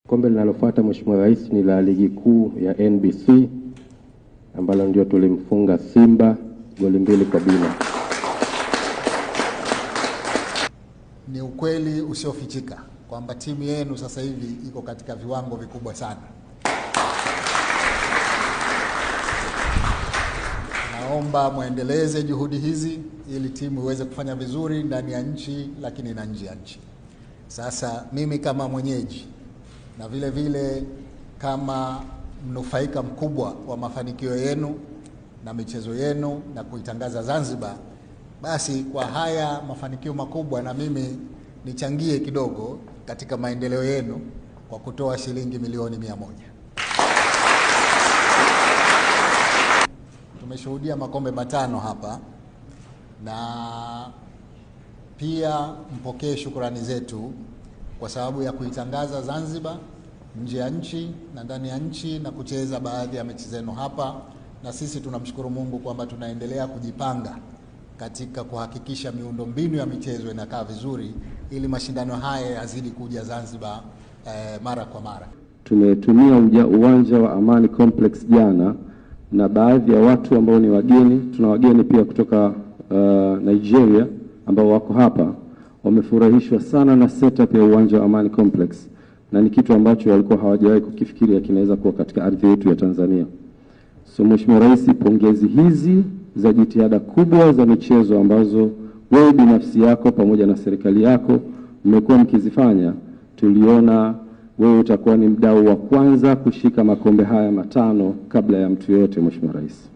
Kombe linalofuata Mheshimiwa Rais ni la ligi kuu ya NBC ambalo ndio tulimfunga Simba goli 2-0. Ni ukweli usiofichika kwamba timu yenu sasa hivi iko katika viwango vikubwa sana. Naomba muendeleze juhudi hizi ili timu iweze kufanya vizuri ndani ya nchi lakini na nje ya nchi. Sasa mimi kama mwenyeji na vile vile kama mnufaika mkubwa wa mafanikio yenu na michezo yenu na kuitangaza Zanzibar, basi kwa haya mafanikio makubwa na mimi nichangie kidogo katika maendeleo yenu kwa kutoa shilingi milioni 100. Tumeshuhudia makombe 5 hapa, na pia mpokee shukrani zetu kwa sababu ya kuitangaza Zanzibar nje ya nchi na ndani ya nchi na kucheza baadhi ya mechi zenu hapa, na sisi tunamshukuru Mungu kwamba tunaendelea kujipanga katika kuhakikisha miundombinu ya michezo inakaa vizuri ili mashindano haya yazidi kuja Zanzibar mara kwa mara. Tumetumia uwanja wa Amani Complex jana, na baadhi ya watu ambao ni wageni, tuna wageni pia kutoka Nigeria ambao wako hapa, wamefurahishwa sana na setup ya uwanja wa Amani Complex, na ni kitu ambacho walikuwa hawajawahi kukifikiria kinaweza kuwa katika ardhi yetu ya Tanzania. So Mheshimiwa Rais, pongezi hizi za jitihada kubwa za michezo ambazo wewe binafsi yako pamoja na serikali yako mmekuwa mkizifanya, tuliona wewe utakuwa ni mdau wa kwanza kushika makombe haya 5 kabla ya mtu yote, Mheshimiwa Rais.